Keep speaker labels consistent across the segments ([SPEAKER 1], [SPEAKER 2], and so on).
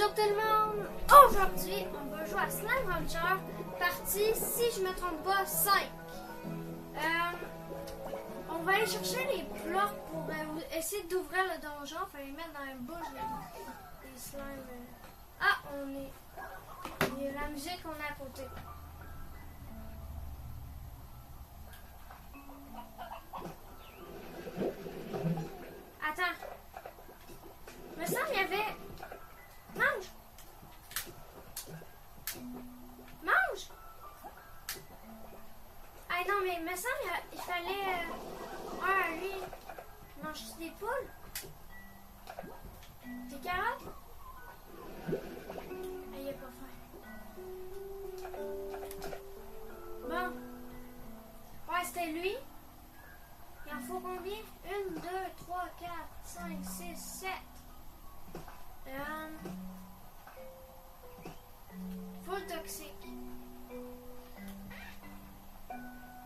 [SPEAKER 1] Bonjour tout le monde! Aujourd'hui, on va jouer à Slime Rancher, partie, si je me trompe pas, 5. On va aller chercher les blocs pour essayer d'ouvrir le donjon. Il fallait mettre dans une bouche des slimes. Ah, il y a la musique qu'on a à côté. Attends. Me semble qu'il y avait... Mange! Mange! Ah non, mais me semble qu'il fallait... Ah, lui... Mange-tu des poules? Des carottes? Ah, il a pas faim. Bon. Ouais, c'était lui. Il en faut combien? 1, 2, 3, 4, 5, 6, 7. Full toxique.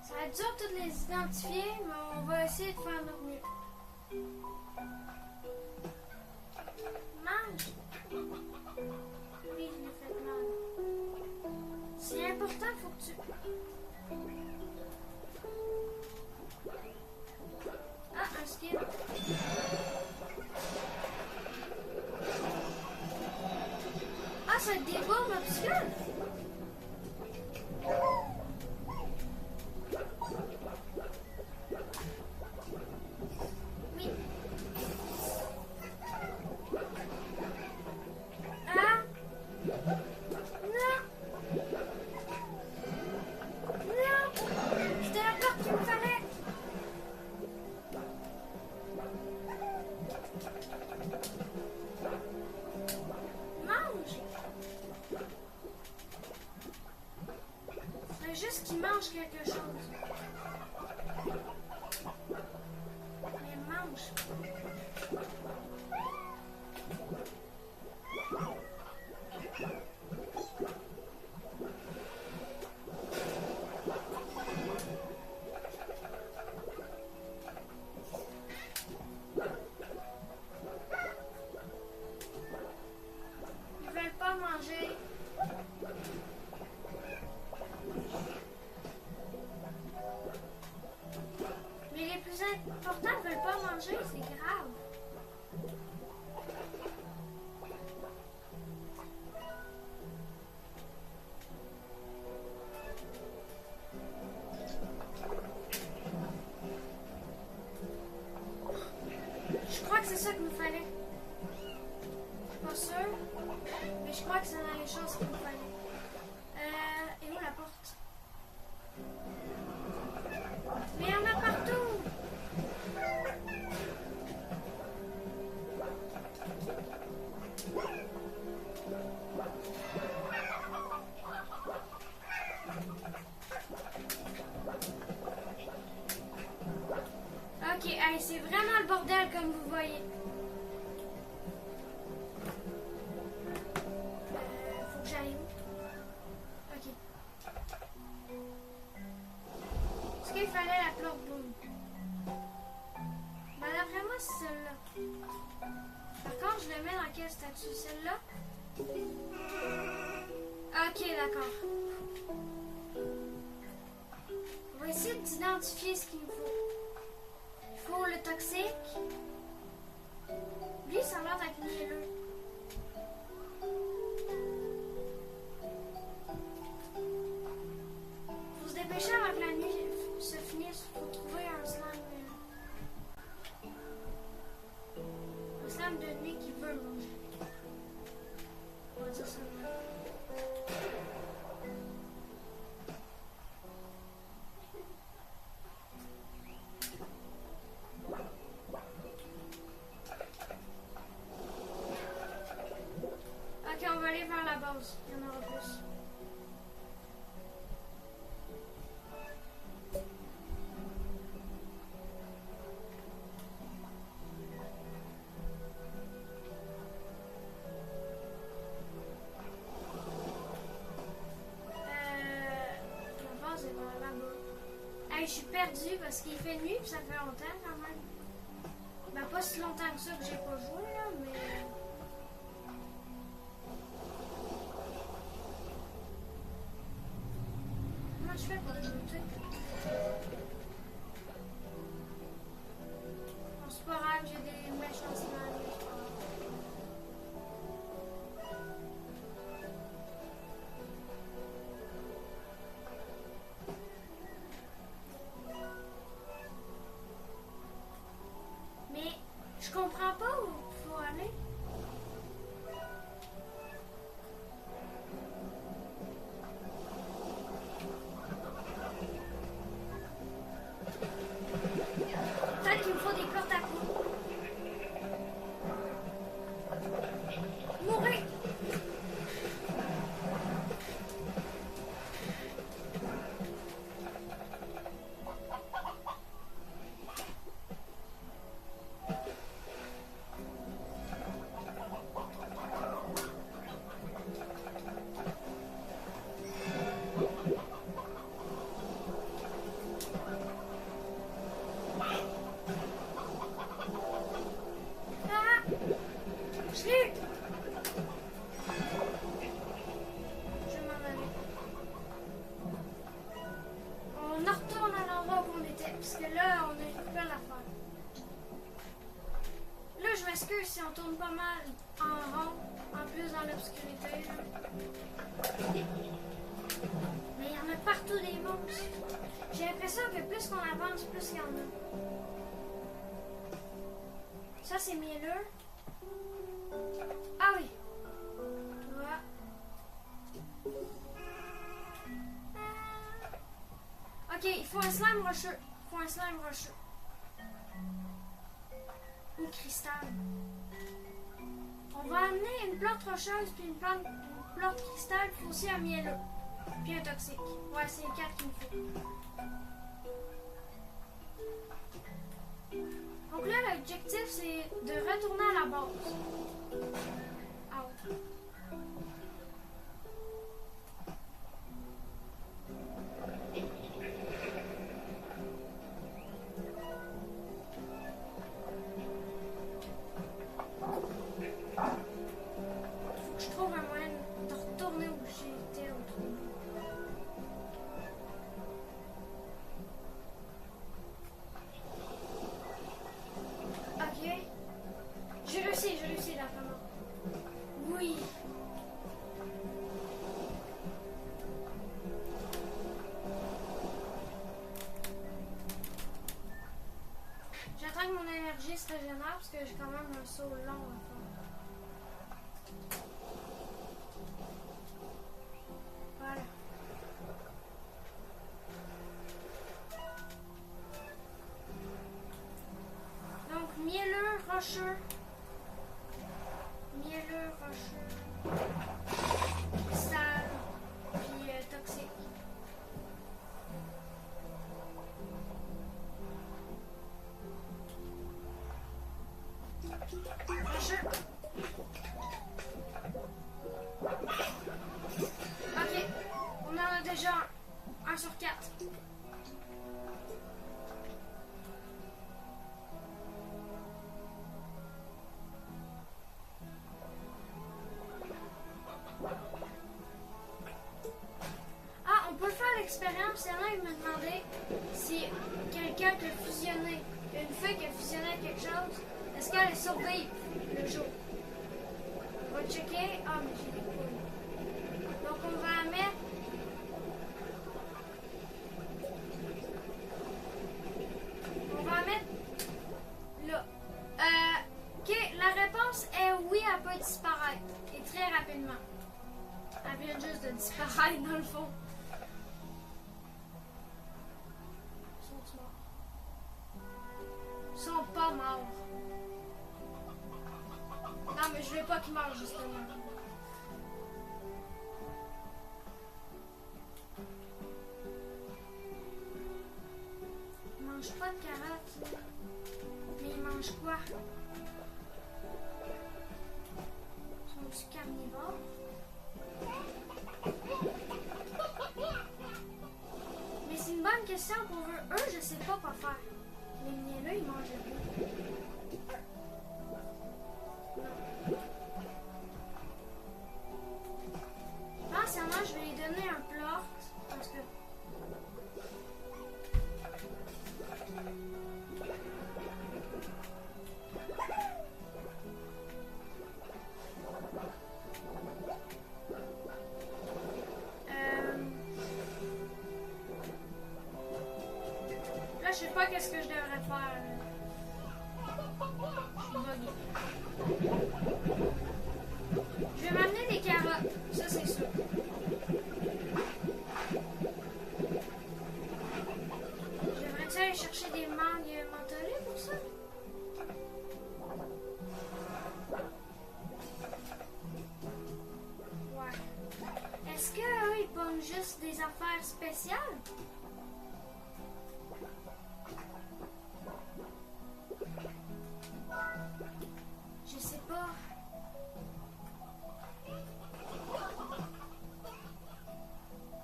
[SPEAKER 1] Ça va être dur de toutes les identifier, mais on va essayer de faire notre mieux. Mange! Oui, je l'ai fait mal. C'est important, il faut que tu... Ah, un skin. Ah, ça te débourbe obscur. Oui. Ah. Non. Non. C'était la porte qu'il me fallait. Mange. C'est juste qu'il mange quelque chose. Mais mange. Ils veulent pas manger. Mais les plus importants veulent pas manger, c'est grave. Je crois que c'est ça qu'il me fallait. Je suis pas sûre, mais je crois que c'est dans les choses qu'il me fallait. Et où la porte? Mais il y en a partout! Ok, allez, c'est vraiment le bordel comme vous voyez. Faut que j'aille où? Ok. Est-ce qu'il fallait la plante boum? Ben d'après moi c'est celle-là. Par contre, je le mets dans quel statut? Celle-là? Ok, d'accord. On va essayer d'identifier ce qu'il me faut. Il faut le toxique. Lui, ça a l'air d'être mielleux. Faut se dépêcher avant que la nuit se finisse. Faut trouver un slime. Un slime de nuit qui veut manger. On va dire ça. Ok, on va aller vers la base. Il y en aura plus. La base est vers là-bas. Hey, je suis perdue parce qu'il fait nuit et ça fait longtemps quand même. Ben, pas si longtemps que ça que j'ai pas joué, là, mais... dans l'obscurité. Mais il y en a partout des monstres. J'ai l'impression que plus qu'on avance, plus il y en a. Ça, c'est mielleux. Ah oui. Toi. Ok, il faut un slime rocheux. Il faut un slime rocheux. Ou cristal. On va amener une plante rocheuse puis une plante cristal, puis aussi un mielleux. Puis un toxique. Ouais, c'est les 4 qu'il me faut. Donc là, l'objectif, c'est de retourner à la base. Out. Faut que je trouve un moyen de retourner où j'étais au trou. Ok. J'ai réussi là, vraiment. Oui. J'attends que mon énergie se régénère parce que j'ai quand même un saut long à faire. Voilà. Donc, mielleux, rocheux. Mielleux, rocheux. Cristal. Puis toxique. Rocheux. Ok. On en a déjà un sur 4. Ah, on peut faire l'expérience. Il y en a qui me demandaient si quelqu'un qui a fusionné, une feuille qui a fusionné avec quelque chose, est-ce qu'elle survit le jour? On va checker. Ah, mais j'ai des poules. Donc, on va la mettre. On va la mettre là. Ok, la réponse est oui, elle peut disparaître. Et très rapidement. Elle vient juste de disparaître dans le fond. Sont-ils morts? Ils sont pas morts. Non, mais je veux pas qu'ils meurent justement. Ils mangent pas de carottes. Mais ils mangent quoi? Ils sont carnivores. Mais c'est une bonne question pour eux. Eux, je sais pas quoi faire. Les mielleux, ils mangent rien. Sincèrement, je vais lui donner un plot parce que là, je sais pas qu'est-ce que je devrais faire. Je suis buggée. Je vais m'amener des carottes, ça c'est sûr. J'aimerais-tu aller chercher des mangues mentholées pour ça? Ouais. Est-ce qu'eux, ils pognent juste des affaires spéciales? Je sais pas.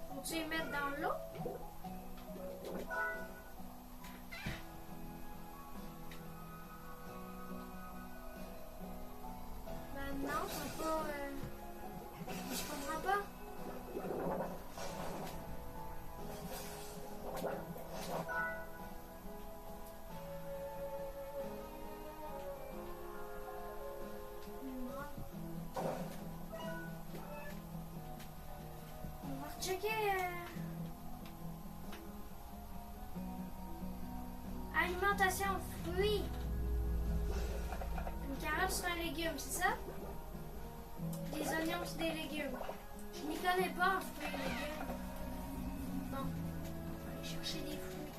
[SPEAKER 1] Faut-tu les mettre dans l'eau? Ben non, c'est pas... Je comprends pas. alimentation, fruits. Une carotte, c'est un légume, c'est ça? Les oignons, c'est des légumes. Je m'y connais pas en fruits et légumes. Bon, on va aller chercher des fruits.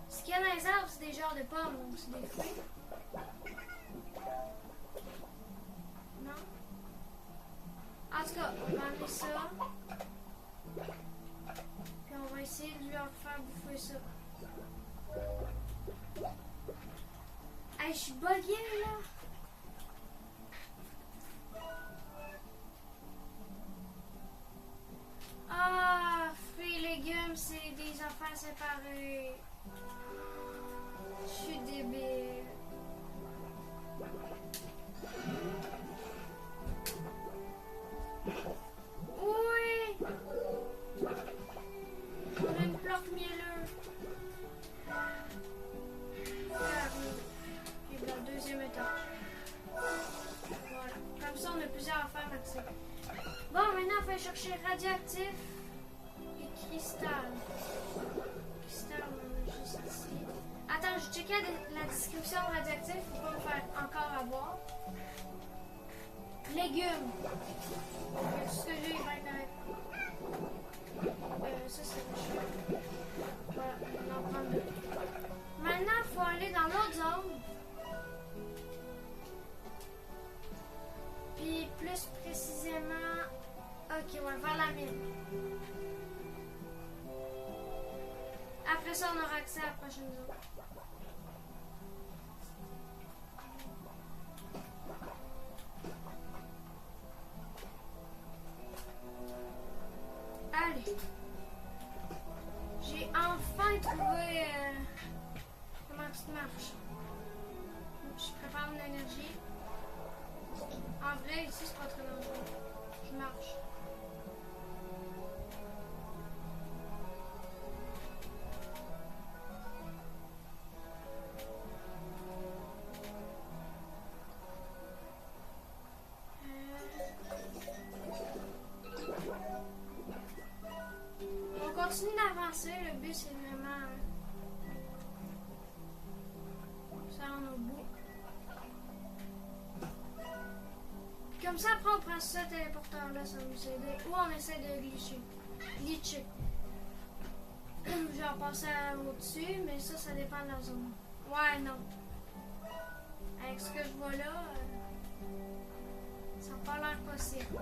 [SPEAKER 1] Ce qu'il y a dans les arbres, c'est des genres de pommes, donc c'est des fruits. Non? En tout cas, on va amener ça. Puis on va essayer de leur faire bouffer ça. Hey, je suis buggée là! Ah, fruits et légumes, c'est des affaires séparées. Je suis débile. Oui! On a une plante mielleuse. Puis le deuxième étage. Voilà. Comme ça, on a plusieurs affaires là-dessus. Bon, maintenant, il faut chercher radioactif et cristal. Cristal, on a juste ici. Attends, je checkais la description de radioactif pour pas me faire encore avoir. Légumes. Tout ce que j'ai, il va être correct. Ça, c'est le chien. Voilà, on en prend deux. Maintenant, il faut aller dans l'autre zone. Puis, plus précisément... Ok, ouais, vers la mine. Après ça, on aura accès à la prochaine zone. Allez. J'ai enfin trouvé comment tu marches. Je prépare mon énergie. En vrai, ici, c'est pas très dangereux. Je marche. On continue d'avancer. Le but, c'est vraiment ça en au bout. Puis comme ça, après, on prend ce téléporteur-là, ça va nous aider. Ou on essaie de glitcher. Genre passer au-dessus, mais ça dépend de la zone. Ouais, non. Avec ce que je vois là, ça n'a pas l'air possible.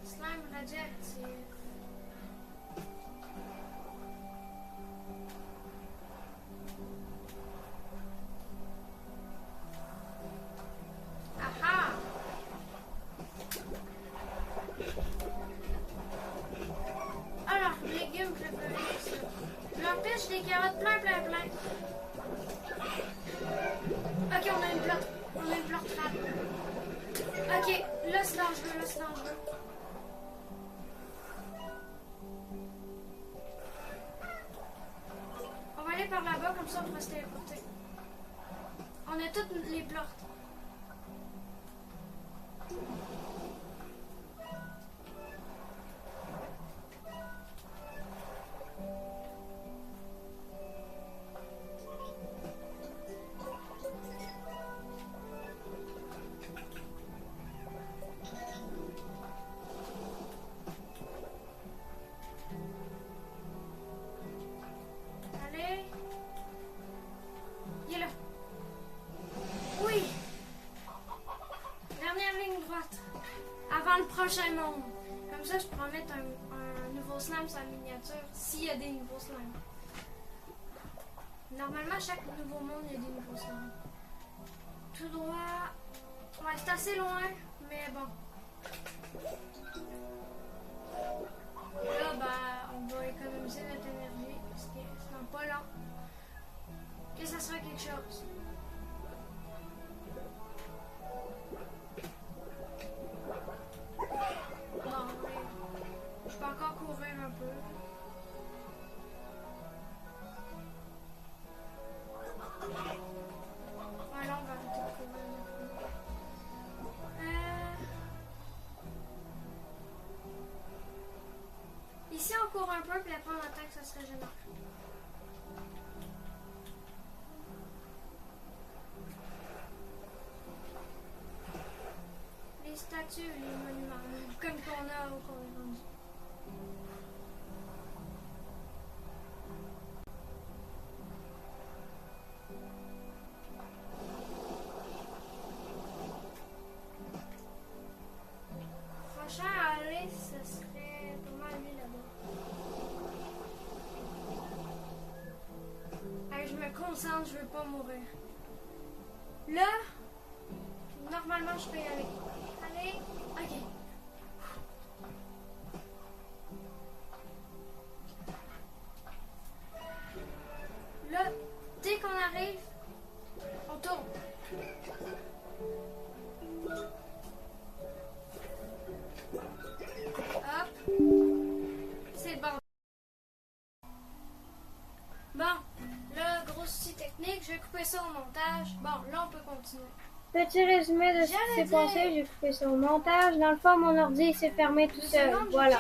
[SPEAKER 1] Slime radioactif. Aha! Alors, légumes préférés, ça. Je leur pêche des carottes plein. Ok, on a une plante. On a une plante rade. Ok, là c'est dangereux. On va aller par là-bas, comme ça on va se téléporter. On a toutes les plantes. Allez. Il est là. Oui. Dernière ligne droite. Avant le prochain monde. Comme ça, je pourrais mettre un nouveau slime sur la miniature. S'il y a des nouveaux slimes. Normalement, chaque nouveau monde, il y a des nouveaux slimes. Tout droit. Ouais, c'est assez loin, mais bon. Là, bah, on va économiser notre énergie parce que c'est pas long. Que ça sera quelque chose. Bon, je peux encore courir un peu. un peu, puis après on attend que ça se régénère. Les statues, les monuments, comme qu'on a au Convention. Prochain à aller, ce serait pas mal lui là-bas. Allez, je me concentre, je veux pas mourir. Là, normalement je peux y aller. Allez, ok. Là, dès qu'on arrive, on tourne. Hop. C'est bon. Bon, là, gros souci technique, je vais couper ça au montage. Bon, là, on peut continuer.
[SPEAKER 2] Petit résumé de ce qui s'est passé, j'ai coupé ça au montage. Dans le fond, mon ordi s'est fermé tout seul. Voilà.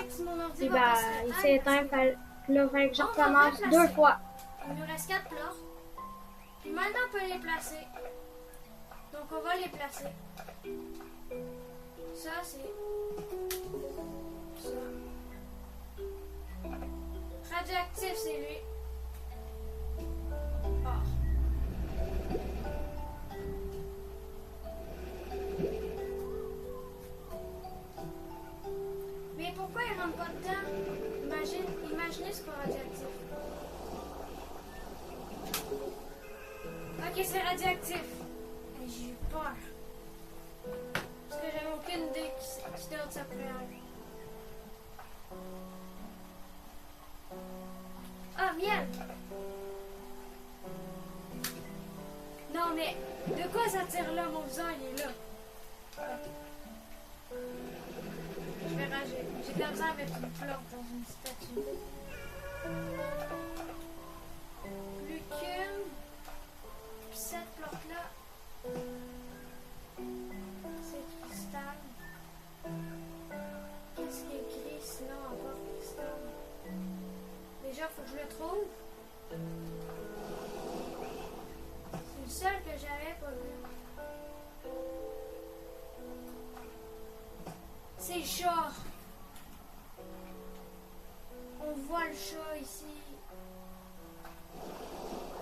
[SPEAKER 2] Puis bah, il s'est éteint. Là, il fallait que je recommence 2 fois.
[SPEAKER 1] Il nous reste 4 plats. Puis maintenant, on peut les placer. Donc, on va les placer. Ça, c'est... ça. Radioactif, c'est lui. Ah. Mais pourquoi il rentre pas dedans? Imaginez ce qu'on a radioactif. Ok, c'est radioactif. J'ai eu peur. Parce que j'avais aucune idée qui d'autre ça pourrait aller. Ah, miel! Non, mais de quoi ça tire là? Mon visage, il est là. Je vais rager. J'ai de la misère avec une plante dans une statue. Plus qu'une. Puis cette plante-là, c'est cristal. Qu'est-ce qui est écrit sinon encore cristal? Déjà, il faut que je le trouve. C'est le seul que j'avais pas vu. C'est le chat. On voit le chat ici.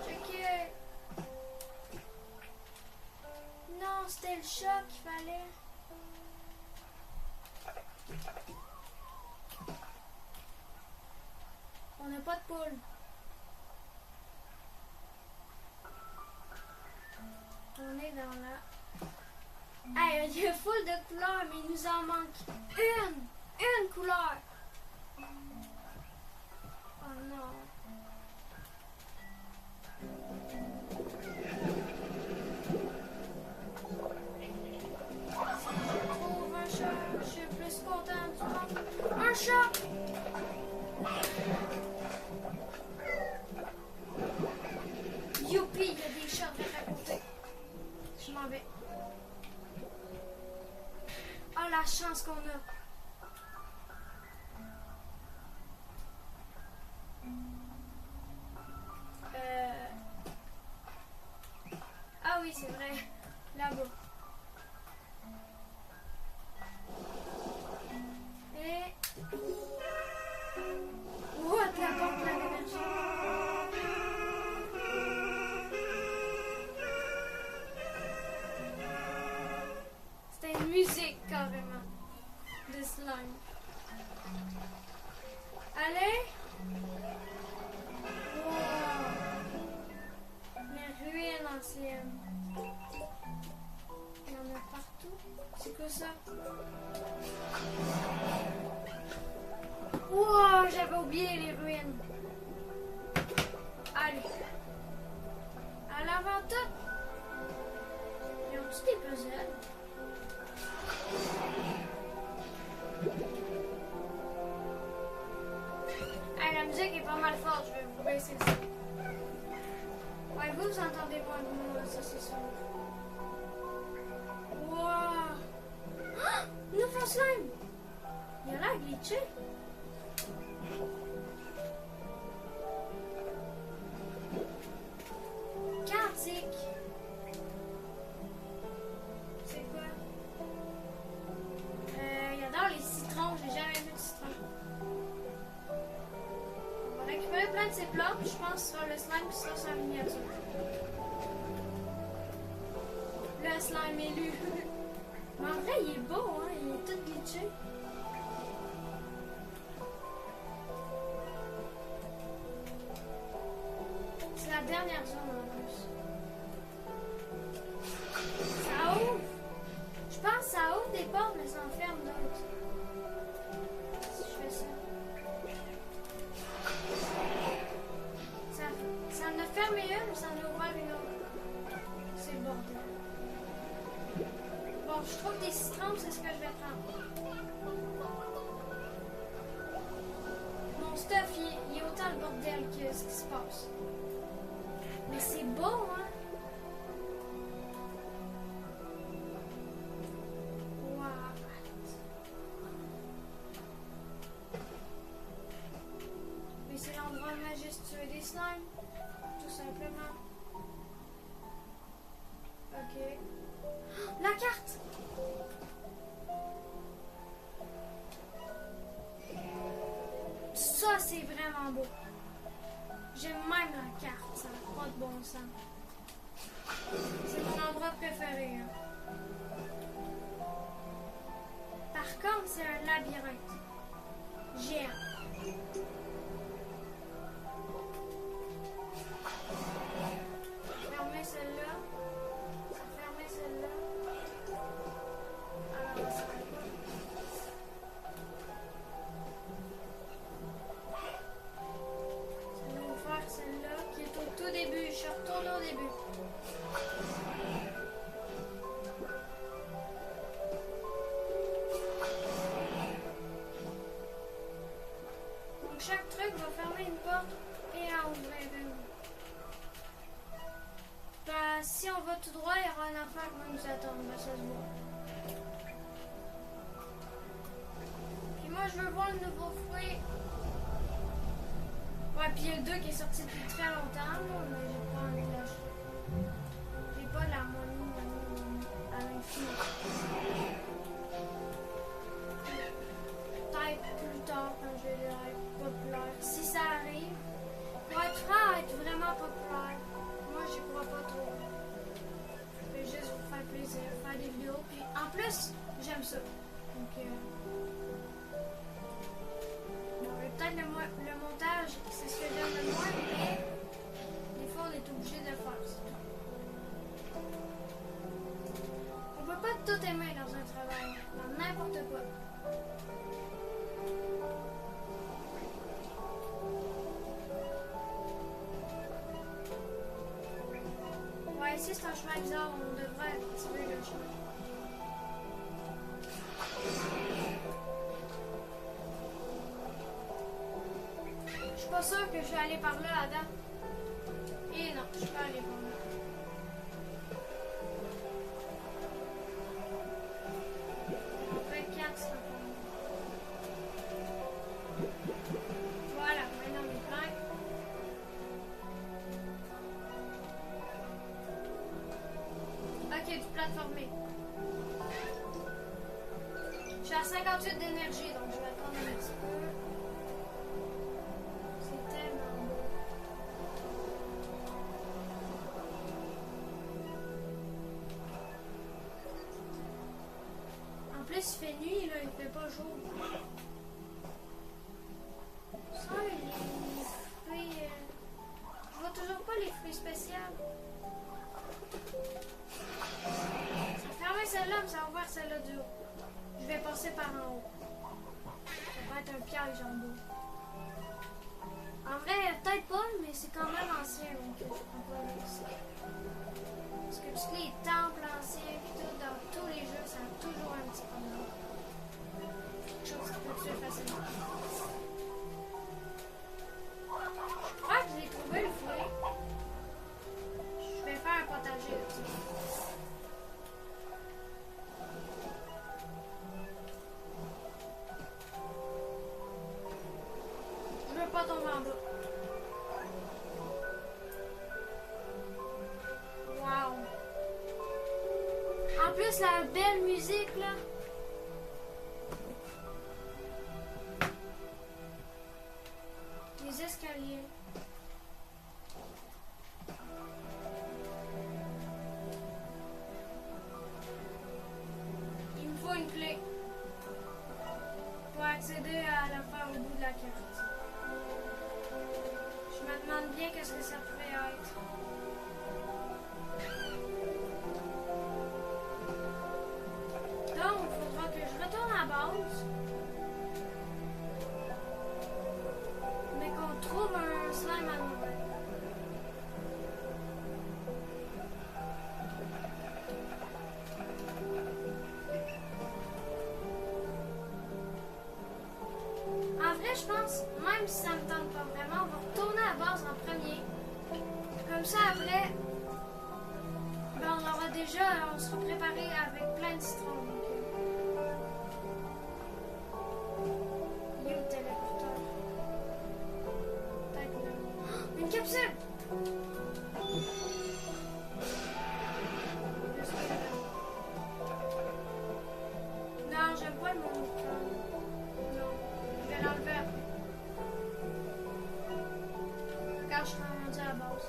[SPEAKER 1] Checker. Non, c'était le chat qu'il fallait. On n'a pas de poule. On est dans la... Hey, il y a full de couleurs, mais il nous en manque une couleur. Oh non. Si je trouve un chat, je suis plus contente du monde. Un chat! Youpi, il y a des chats à côté. Je m'en vais. Oh, la chance qu'on a. Ah oui, c'est vrai. Là-bas. Et... What, la porte pleine d'énergie. C'était une musique, carrément. De slime. Allez. Wow. Les ruines anciennes. Il y en a partout. C'est quoi ça? Wow, j'avais oublié les ruines. Allez. À l'avant tout. Ils ont-tu des puzzles? Hey, la musique est pas mal forte, je vais vous baisser ça. Ouais, vous entendez pas de moi, ça c'est sûr. Wow! Oh, nouveau slime! Il a l'air glitché. plante, je pense que ce sera le slime qui sera sa miniature. Le slime élu. Mais en vrai, il est beau, hein? Il est tout glitché. C'est la dernière zone en plus. Ça ouvre. Je pense que ça ouvre des portes, mais ça en ferme d'autres. Si je fais ça. Ça en a fermé une, mais ça en a ouvert une autre. C'est le bordel. Bon, je trouve des citrons, c'est ce que je vais prendre. Mon stuff, il est autant le bordel que ce qui se passe. Mais c'est beau, hein? Wow. Mais c'est l'endroit majestueux des slimes, tout simplement. Ok. La carte! Ça, c'est vraiment beau. J'aime même la carte, ça n'a pas de bon sens. C'est mon endroit préféré. Hein. Par contre, c'est un labyrinthe. Géant. Fermer celle-là. Fermer celle-là. Alors, ça va pas. Ça va nous faire celle-là qui est au tout début. Je retourne au début. Donc chaque truc va fermer une porte et en ouvrir une. Ben, si on va tout droit, il y aura un affaire qui va nous attendre. Ben, ça se voit. Puis moi, je veux voir le nouveau fruit. Ouais, puis il y a le 2 qui est sorti depuis très longtemps, là, mais j'ai pas envie de l'acheter. J'ai pas la monnaie à l'infini. Peut-être plus tard, quand je vais être populaire. Si ça arrive, pour être franc, être vraiment populaire, moi, j'y crois pas trop. Je vais juste vous faire plaisir, faire des vidéos. Puis en plus, j'aime ça. Donc, peut-être le montage, c'est ce que j'aime le moins, mais des fois, on est obligé de le faire. C'est tout. On peut pas tout aimer dans un travail, dans n'importe quoi. Ouais, ici c'est un chemin bizarre, on devrait activer le chemin. Je suis pas sûre que je vais aller par là, Adam. Et non, je suis pas allée par là. On fait 4, ça. Voilà, maintenant on est plein. Ok, tout plateformé. Je suis à 58 d'énergie, donc je vais attendre un petit peu. C'est tellement beau. En plus, il fait nuit, là, il fait pas jour. Ça, les fruits... Je vois toujours pas les fruits spéciaux. Ça a fermé celle-là, mais ça a ouvert celle-là du haut. Je vais passer par en haut. Ça va être un piège en bas. En vrai, peut-être pas, mais c'est quand même ancien, donc je prends pas le risque. Parce que tous les temples anciens, puis tout, dans tous les jeux, ça a toujours un petit problème. Quelque chose qui peut tuer facilement. Je crois que j'ai trouvé le fruit. Je vais faire un potager là-dessus. Je veux pas tomber en bas. Wow. En plus, la belle musique, là. Les escaliers. par au bout de la carte. Je me demande bien qu'est-ce que ça pourrait être. Donc, il faudra que je retourne à la base. Mais qu'on trouve un slime à nourrir. En vrai, je pense, même si ça me tente pas vraiment, on va retourner à la base en premier. Comme ça, après, ben, on sera préparé avec plein de citrons. Il est où le téléporteur? Peut-être là. Oh, une capsule! Non, j'aime pas le monde. Non, je vais l'enlever. Regarde, je suis rendu à la base.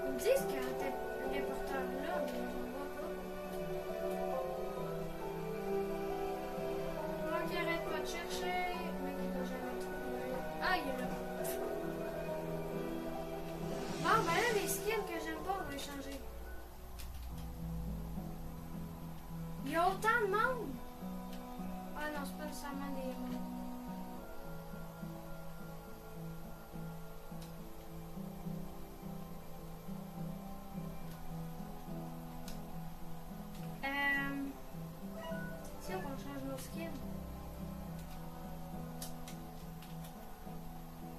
[SPEAKER 1] Ils me disent qu'il y a un téléporteur là, mais je ne vois pas. Moi qui arrête pas de chercher, mais qui va jamais trouver. Ah, il est là. Bon, ben là, les skins que j'aime pas, on va les changer. Il y a autant de monde! Ah non, c'est pas nécessairement des mondes. Si on change nos skins.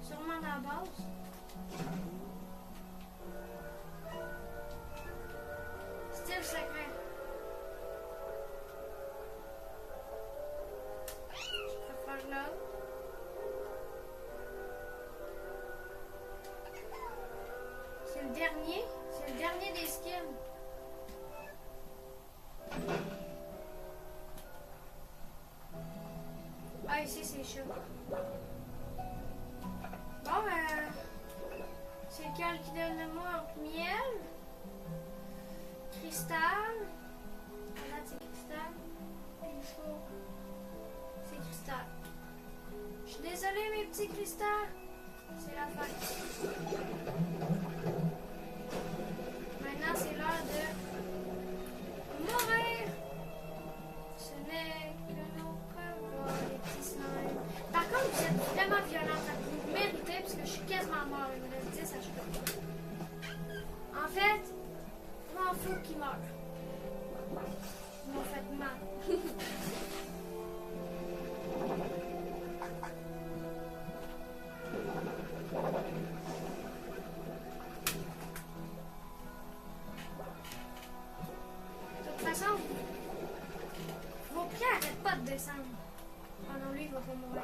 [SPEAKER 1] Sûrement dans la base. Style secret. Je préfère là. C'est le dernier. C'est le dernier des skins. Ah, ici c'est chaud. Bon, c'est lequel qui donne le mot entre miel, cristal. Là, c'est cristal. Il faut. C'est cristal. Je suis désolée, mes petits cristals. C'est la fin. Maintenant, c'est l'heure de mourir. Ce n'est que nos preuves, les petits slimes. Par contre, vous êtes vraiment violente. Vous le méritez parce que je suis quasiment mort. Il me reste 10 à choper. En fait, je m'en fous qu'ils meurent. Ils m'ont fait mal. De toute façon, vos prix n'arrêtent pas de descendre. Oh non, lui, il va pas mourir.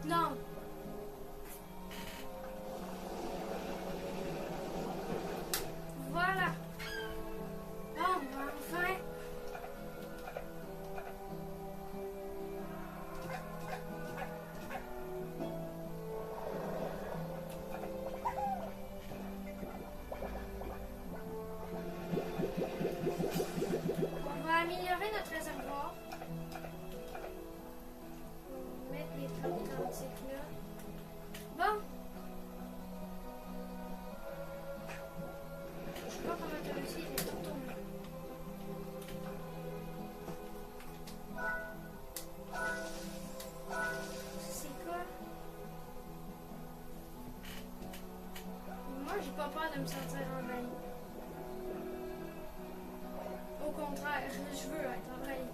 [SPEAKER 1] Non. Voilà. Bon, enfin. On va améliorer notre réservoir. On va mettre les plantes authentiques là. Bon. Je sais pas comment tu as réussi, il est tout tourné. C'est quoi? Moi, j'ai pas peur de me sentir envahi. Au contraire, je veux être envahi.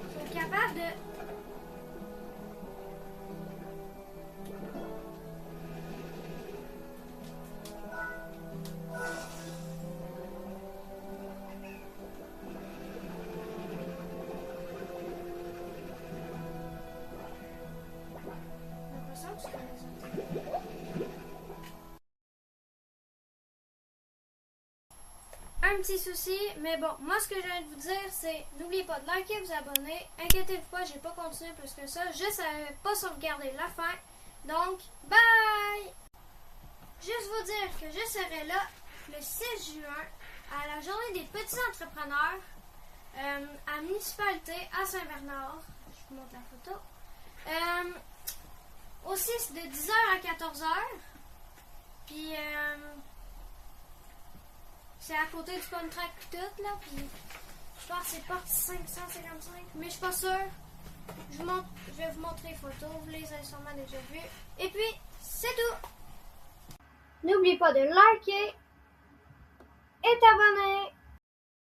[SPEAKER 1] Ils sont capables de... J'ai l'impression que c'est comme les autres. Un petit souci. Mais bon, moi ce que je viens de vous dire, c'est n'oubliez pas de liker, vous abonner. Inquiétez-vous pas, j'ai pas continué plus que ça. Je savais pas sauvegarder la fin. Donc, bye! Juste vous dire que je serai là le 6 juin à la journée des petits entrepreneurs à Municipalité à Saint-Bernard. Je vous montre la photo. Aussi, c'est de 10h à 14h. Puis, c'est à côté du contract tout, là. Puis, je pense que c'est porte 555, mais je suis pas sûre. Je vais vous montrer les photos, vous les avez sûrement déjà vues. Et puis, c'est tout!
[SPEAKER 2] N'oubliez pas de liker et t'abonner.